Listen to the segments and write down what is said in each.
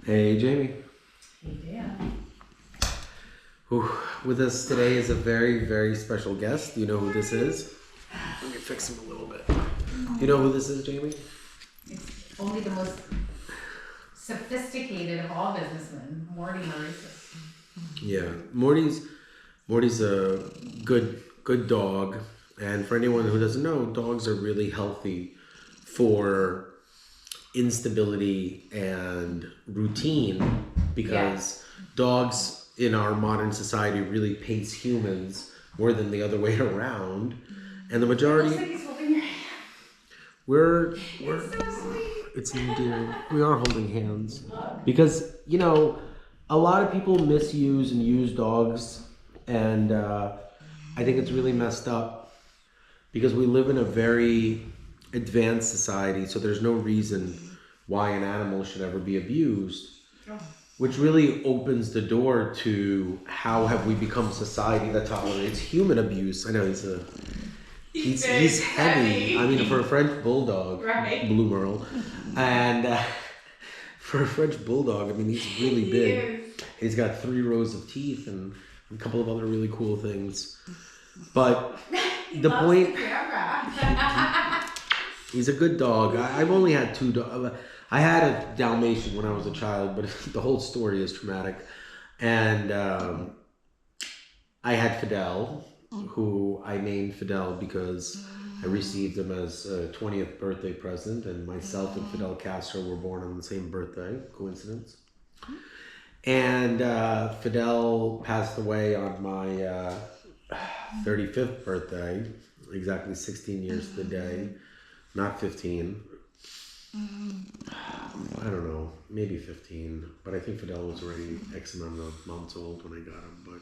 Hey, Jamie. Hey, Dan. With us today is a very, very special guest. Do you know who this is? Let me fix him a little bit. Do you know who this is, Jamie? It's only the most sophisticated of all businessmen, Morty Maurice. Yeah, Morty's a good dog, and for anyone who doesn't know, dogs are really healthy for instability and routine because dogs in our modern society really pace humans more than the other way around, and the majority. It looks like he's holding your hand. We're It's so sweet. It's endearing. We are holding hands because a lot of people misuse and use dogs, and I think it's really messed up because we live in a very advanced society, so there's no reason why an animal should ever be abused, which really opens the door to how have we become a society that tolerates human abuse. I know he's heavy. I mean, for a French bulldog, Right. Blue Merle, and for a French bulldog, I mean, he's really He big. is. He's got 3 rows of teeth and a couple of other really cool things. But He the loves point, the camera. he's a good dog. I've only had 2 dogs. I had a Dalmatian when I was a child, but the whole story is traumatic. And I had Fidel, who I named Fidel because I received him as a 20th birthday present, and myself and Fidel Castro were born on the same birthday. Coincidence. And Fidel passed away on my 35th birthday, exactly 16 years to the day, not 15. I don't know, maybe 15, but I think Fidel was already X amount of months old when I got him. But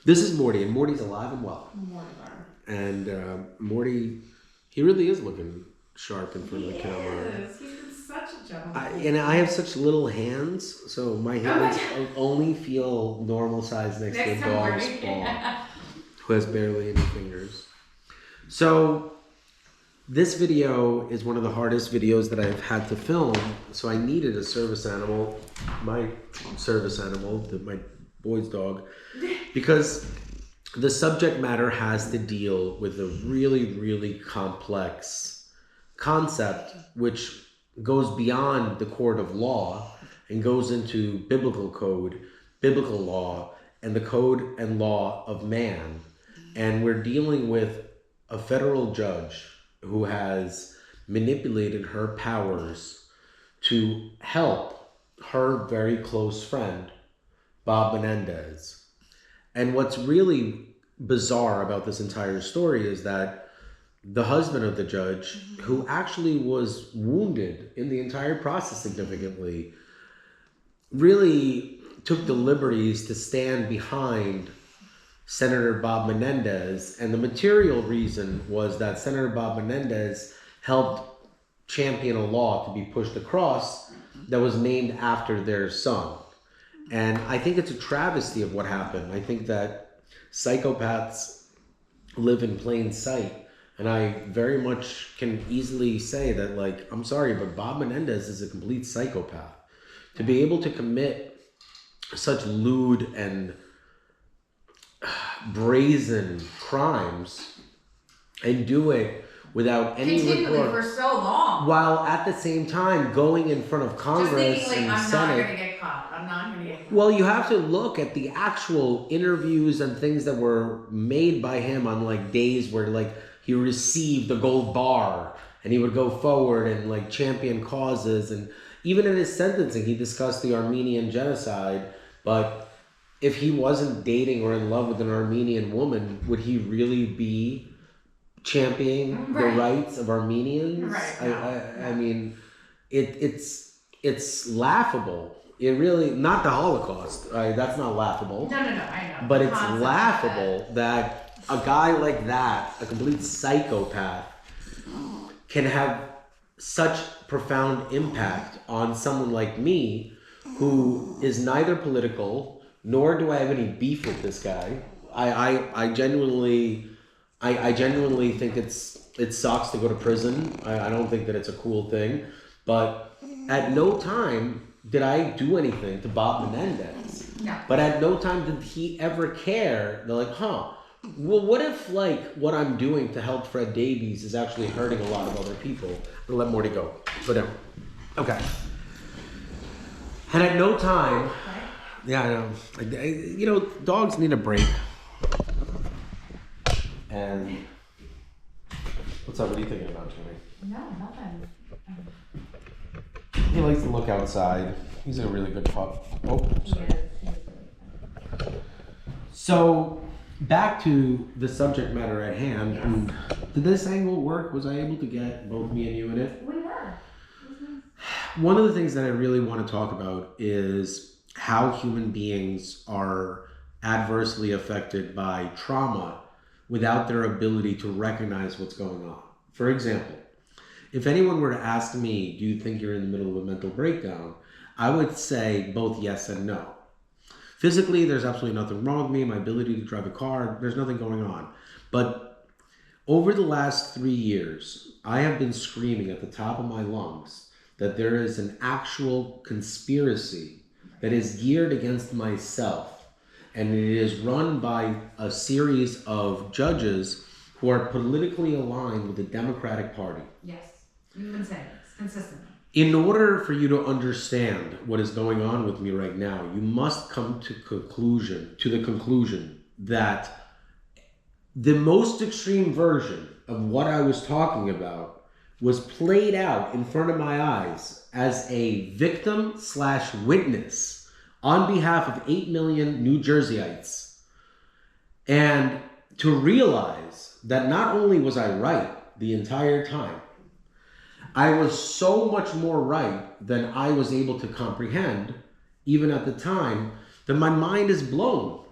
this is Morty, and Morty's alive and well. Mortimer. And Morty, he really is looking sharp in front of the camera. He's been such a gentleman. And I have such little hands, so my hands only feel normal size next to a Next to dog's Morty. paw, who has barely any fingers. So this video is one of the hardest videos that I've had to film, so I needed a service animal, my service animal, my boy's dog, because the subject matter has to deal with a really, really complex concept which goes beyond the court of law and goes into biblical code, biblical law, and the code and law of man. And we're dealing with a federal judge who has manipulated her powers to help her very close friend, Bob Menendez. And what's really bizarre about this entire story is that the husband of the judge, who actually was wounded in the entire process significantly, really took the liberties to stand behind Senator Bob Menendez. And the material reason was that Senator Bob Menendez helped champion a law to be pushed across that was named after their son. And I think it's a travesty of what happened. I think that psychopaths live in plain sight. And I very much can easily say that, like, I'm sorry, but Bob Menendez is a complete psychopath. To be able to commit such lewd and brazen crimes and do it without any Continually report, for so long. while at the same time going in front of Just Congress thinking, like, and I'm not Senate. going to get caught. I'm not going to get caught. Well, you have to look at the actual interviews and things that were made by him on like days where like he received the gold bar and he would go forward and like champion causes. And even in his sentencing, he discussed the Armenian genocide. But if he wasn't dating or in love with an Armenian woman, would he really be championing the rights of Armenians? Right. I mean, it's laughable. It really, not the Holocaust. That's not laughable. No, I know. But The it's concept of laughable that a guy like that, a complete psychopath, can have such profound impact on someone like me, who is neither political, nor do I have any beef with this guy. I genuinely think it sucks to go to prison. I don't think that it's a cool thing. But at no time did I do anything to Bob Menendez. No. But at no time did he ever care. They're like, huh, well, what if like what I'm doing to help Fred Davies is actually hurting a lot of other people? I'll let Morty go. Go down. Okay. And at no time, Right? yeah, I know. You know, dogs need a break. And what's up? What are you thinking about, Jimmy? No, nothing. He likes to look outside. He's a really good pup. Oh, sorry. So, back to the subject matter at hand. Yes. And did this angle work? Was I able to get both me and you in it? We were. One of the things that I really want to talk about is how human beings are adversely affected by trauma without their ability to recognize what's going on. For example, if anyone were to ask me, do you think you're in the middle of a mental breakdown? I would say both yes and no. Physically, there's absolutely nothing wrong with me. My ability to drive a car, there's nothing going on. But over the last 3 years, I have been screaming at the top of my lungs that there is an actual conspiracy that is geared against myself. And it is run by a series of judges who are politically aligned with the Democratic Party. Yes. You've been saying this consistently. In order for you to understand what is going on with me right now, you must come to the conclusion that the most extreme version of what I was talking about was played out in front of my eyes as a victim/witness on behalf of 8 million New Jerseyites. And to realize that not only was I right the entire time, I was so much more right than I was able to comprehend, even at the time, that my mind is blown.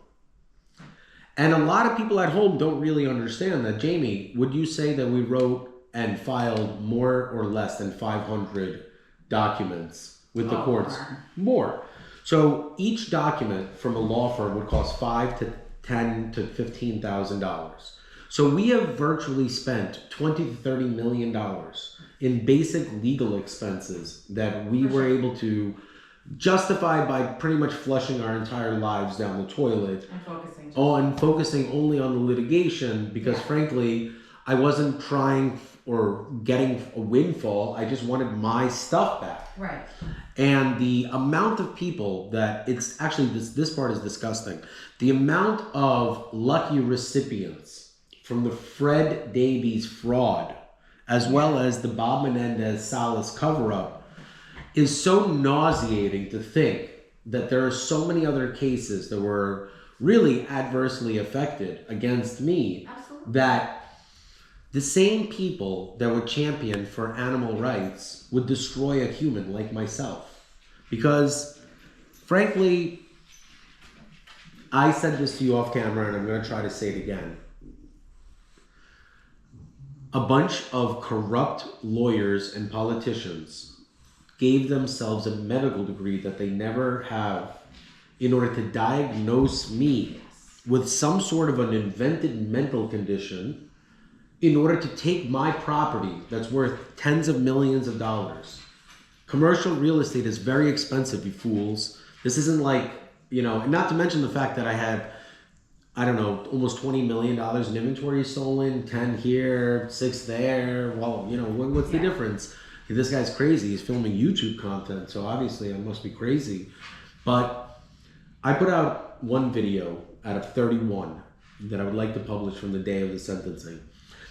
And a lot of people at home don't really understand that. Jamie, would you say that we wrote and filed more or less than 500 documents with the courts? More. So each document from a law firm would cost $5,000 to $10,000 to $15,000. So we have virtually spent $20 to $30 million in basic legal expenses that we were able to justify by pretty much flushing our entire lives down the toilet And focusing only on the litigation because frankly, I wasn't trying or getting a windfall. I just wanted my stuff back. Right. And the amount of people that it's actually, this part is disgusting. The amount of lucky recipients from the Fred Davies fraud, as well as the Bob Menendez Salas cover-up, is so nauseating to think that there are so many other cases that were really adversely affected against me. Absolutely. That the same people that would champion for animal rights would destroy a human like myself. Because, frankly, I said this to you off camera and I'm going to try to say it again. A bunch of corrupt lawyers and politicians gave themselves a medical degree that they never have in order to diagnose me with some sort of an invented mental condition in order to take my property that's worth tens of millions of dollars. Commercial real estate is very expensive, you fools. This isn't like, you know, and not to mention the fact that I had, I don't know, almost $20 million in inventory stolen, 10 here, 6 there. Well, you know, what's the difference? This guy's crazy. He's filming YouTube content, so obviously I must be crazy. But I put out one video out of 31 that I would like to publish from the day of the sentencing.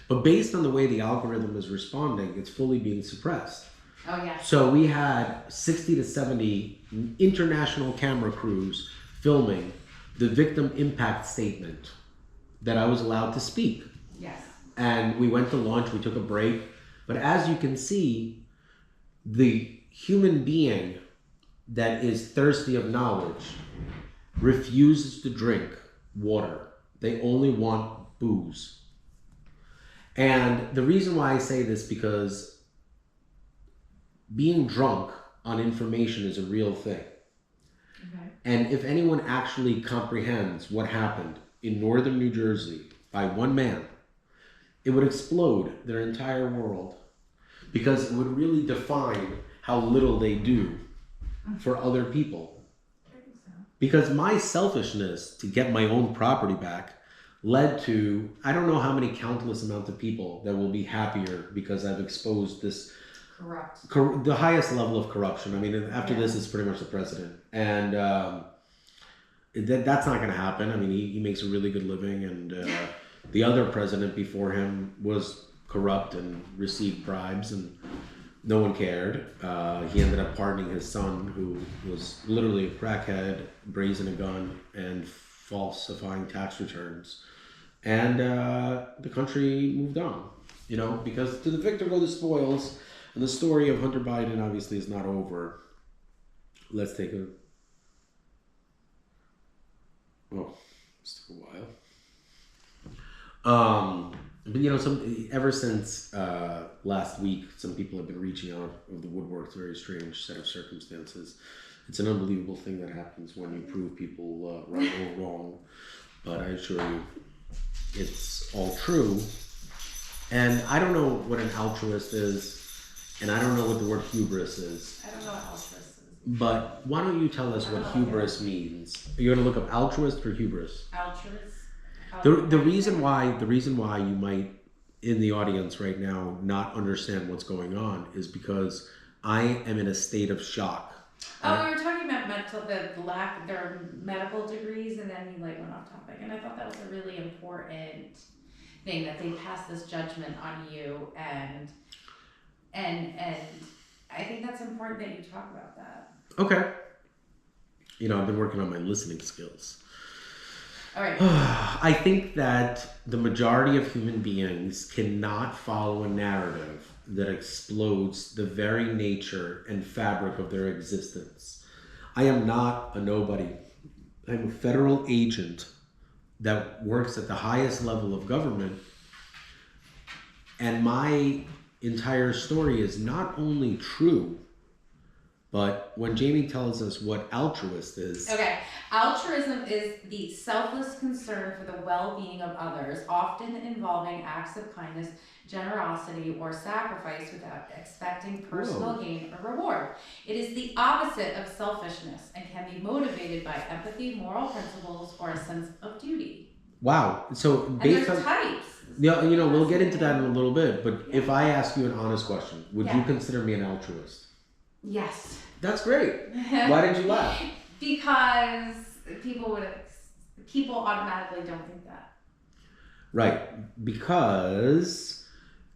But based on the way the algorithm is responding, it's fully being suppressed. Oh, yeah. So we had 60 to 70 international camera crews filming the victim impact statement that I was allowed to speak. Yes. And we went to lunch, we took a break. But as you can see, the human being that is thirsty of knowledge refuses to drink water. They only want booze. And the reason why I say this because being drunk on information is a real thing. Okay. And if anyone actually comprehends what happened in northern New Jersey by one man, it would explode their entire world because it would really define how little they do for other people. I think so. Because my selfishness to get my own property back led to, I don't know how many countless amount of people that will be happier because I've exposed this, Corrupt. the highest level of corruption. I mean, after Yeah. this, it's pretty much the president. And that's not going to happen. I mean, he makes a really good living, and the other president before him was corrupt and received bribes, and no one cared. He ended up pardoning his son, who was literally a crackhead, brazen a gun, and falsifying tax returns. And the country moved on, because to the victor go the spoils. And the story of Hunter Biden obviously is not over. Let's take a... Oh, this took a while. But ever since last week, some people have been reaching out of the woodwork. It's a very strange set of circumstances. It's an unbelievable thing that happens when you prove people right or wrong. But I assure you, it's all true. And I don't know what an altruist is, and I don't know what the word hubris is. I don't know what altruist is. But why don't you tell us what hubris means? Are you going to look up altruist or hubris? Altruist. The reason why you might in the audience right now not understand what's going on is because I am in a state of shock. Oh, we were talking about the lack of their medical degrees, and then we went off topic. And I thought that was a really important thing, that they passed this judgment on you, and I think that's important that you talk about that. Okay. I've been working on my listening skills. All right. I think that the majority of human beings cannot follow a narrative that explodes the very nature and fabric of their existence. I am not a nobody. I'm a federal agent that works at the highest level of government. And my entire story is not only true, but when Jamie tells us what altruist is... Okay. Altruism is the selfless concern for the well-being of others, often involving acts of kindness, generosity, or sacrifice without expecting personal gain or reward. It is the opposite of selfishness and can be motivated by empathy, moral principles, or a sense of duty. Wow. So And based there's on... types. Yeah, we'll get into that in a little bit, but if I ask you an honest question, would you consider me an altruist? Yes. That's great. Why did you laugh? Because people automatically don't think that. Right. Because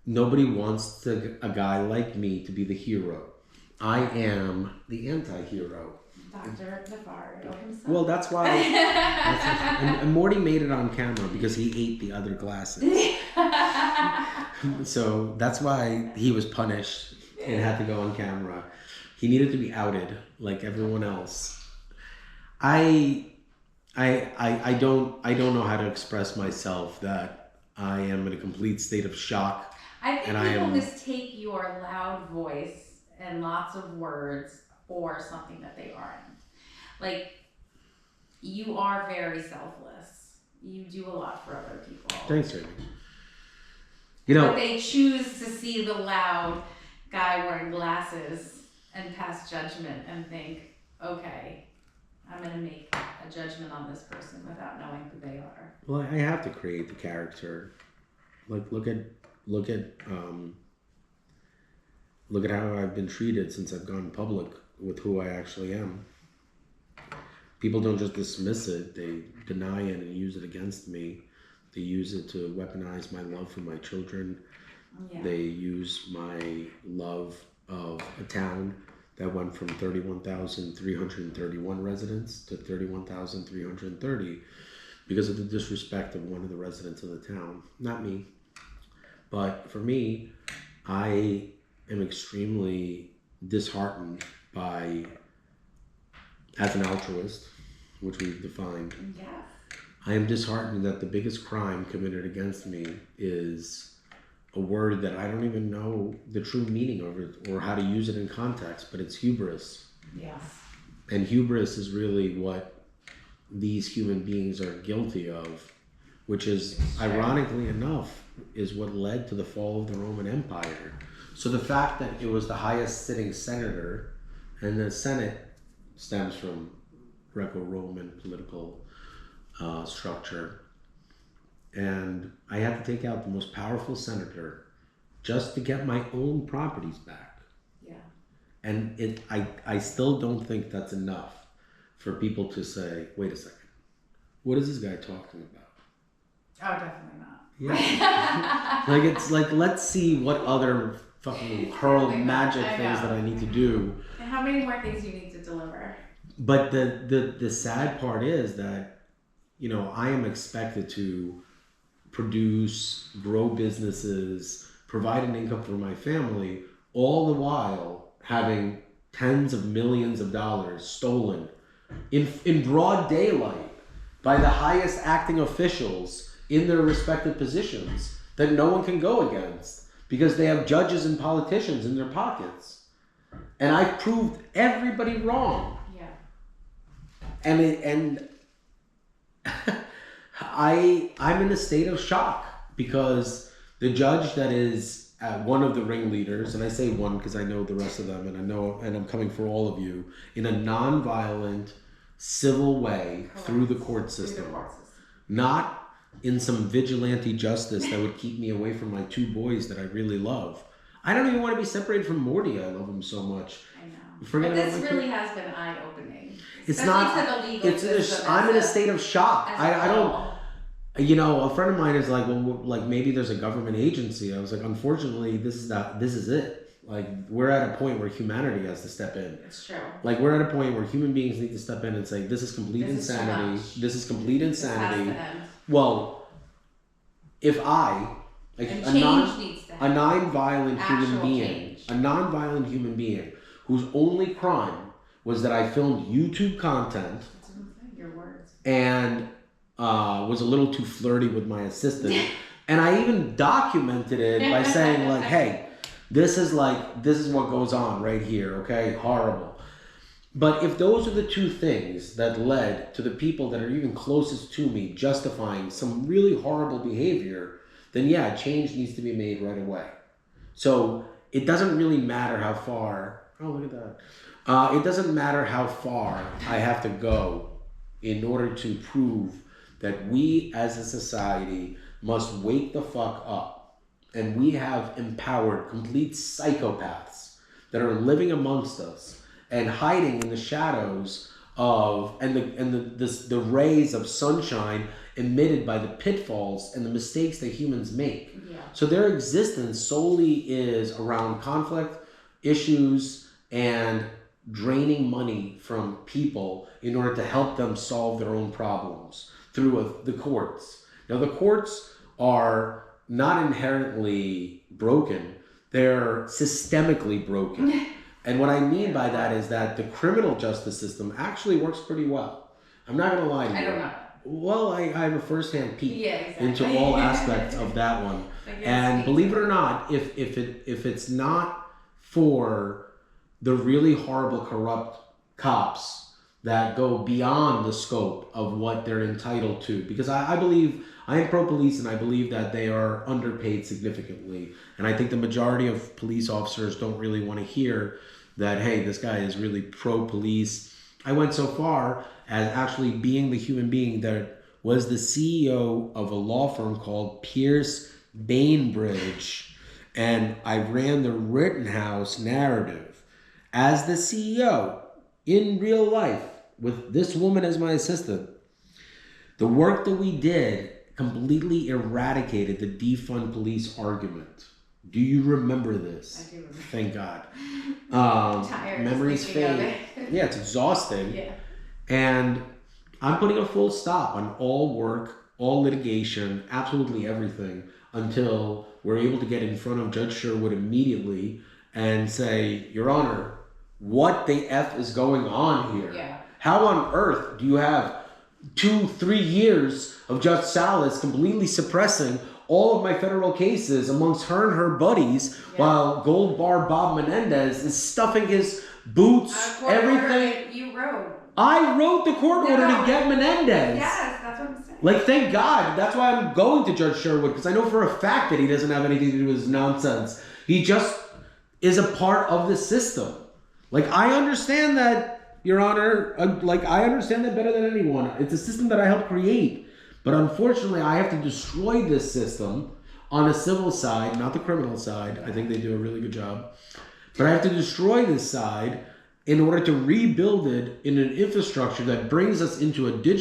nobody wants a guy like me to be the hero. I am the anti-hero. Dr. Navarro himself. Well, that's why. And Morty made it on camera because he ate the other glasses. So that's why he was punished and had to go on camera. He needed to be outed like everyone else. I don't know how to express myself that I am in a complete state of shock. I think people mistake your loud voice and lots of words for something that they aren't. Like, you are very selfless. You do a lot for other people. Thanks, Jamie. But they choose to see the loud guy wearing glasses and pass judgment and think, okay, I'm going to make a judgment on this person without knowing who they are. Well, I have to create the character. Like, look at how I've been treated since I've gone public with who I actually am. People don't just dismiss it, they deny it and use it against me. They use it to weaponize my love for my children. Yeah. They use my love of a town that went from 31,331 residents to 31,330 because of the disrespect of one of the residents of the town. Not me. But for me, I am extremely disheartened by, as an altruist, which we've defined, Yes. I am disheartened that the biggest crime committed against me is a word that I don't even know the true meaning of it or how to use it in context, but it's hubris. Yes. And hubris is really what these human beings are guilty of, which is, ironically enough, is what led to the fall of the Roman Empire. So the fact that it was the highest sitting senator and the Senate stems from Greco-Roman political structure. And I had to take out the most powerful senator just to get my own properties back. Yeah. And I still don't think that's enough for people to say, wait a second, what is this guy talking about? Oh, definitely not. Yeah. Like, it's like, let's see what other fucking hurl magic things that I need to do. And how many more things you need to deliver? But the sad part is that, you know, I am expected to produce, grow businesses, provide an income for my family, all the while having tens of millions of dollars stolen in broad daylight by the highest acting officials in their respective positions that no one can go against because they have judges and politicians in their pockets. And I proved everybody wrong. Yeah. And I'm in a state of shock because the judge that is one of the ringleaders, and I say one because I know the rest of them, and I know, and I'm coming for all of you, in a non-violent, civil way through the court system, not in some vigilante justice that would keep me away from my two boys that I really love. I don't even want to be separated from Morty. I love him so much. I know. Forget but this about really has been eye-opening. It's Especially not. to the legal system I'm in a state of shock. I don't. whole. You know, a friend of mine is like, well, like maybe there's a government agency. I was like, unfortunately, this is it. Like, we're at a point where humanity has to step in. It's true. Like, we're at a point where human beings need to step in and say, this is complete insanity. This is complete insanity. This has to end. Well, if I, like And a change needs to happen. non-violent human Actual being, change. a non-violent human being whose only crime was that I filmed YouTube content That's what I'm saying, your words. and was a little too flirty with my assistant. And I even documented it by saying like, hey, this is what goes on right here, okay? Horrible. But if those are the two things that led to the people that are even closest to me justifying some really horrible behavior, then yeah, change needs to be made right away. So it doesn't really matter how far, oh, look at that. It doesn't matter how far I have to go in order to prove that we as a society must wake the fuck up. And we have empowered complete psychopaths that are living amongst us and hiding in the shadows of the rays of sunshine emitted by the pitfalls and the mistakes that humans make. Yeah. So their existence solely is around conflict, issues, and draining money from people in order to help them solve their own problems through the courts. Now, the courts are not inherently broken, they're systemically broken. And what I mean by that is that the criminal justice system actually works pretty well. I'm not going to lie to you. I don't know. Well, I have a first-hand peek Exactly. into all aspects of that one. And believe it or not, if it's not for the really horrible, corrupt cops that go beyond the scope of what they're entitled to, because I believe, I am pro-police and I believe that they are underpaid significantly. And I think the majority of police officers don't really want to hear that, hey, this guy is really pro-police. I went so far as actually being the human being that was the CEO of a law firm called Pierce Bainbridge. And I ran the Rittenhouse narrative as the CEO in real life with this woman as my assistant. The work that we did completely eradicated the defund police argument. Do you remember this? I do remember. Thank God. Tired Memories thinking of fade. it. Yeah, it's exhausting. Yeah. And I'm putting a full stop on all work, all litigation, absolutely everything until we're able to get in front of Judge Sherwood immediately and say, Your Honor, what the F is going on here? Yeah. How on earth do you have 2-3 years of Judge Salas completely suppressing all of my federal cases amongst her and her buddies while Gold Bar Bob Menendez is stuffing his boots, everything. You wrote. I wrote the court order to get Menendez. Yes, that's what I'm saying. Like, thank God. That's why I'm going to Judge Sherwood, because I know for a fact that he doesn't have anything to do with his nonsense. He just is a part of the system. Like, I understand that Your Honor. Like, I understand that better than anyone. It's a system that I helped create. But unfortunately, I have to destroy this system on the civil side, not the criminal side. I think they do a really good job. But I have to destroy this side in order to rebuild it in an infrastructure that brings us into a digital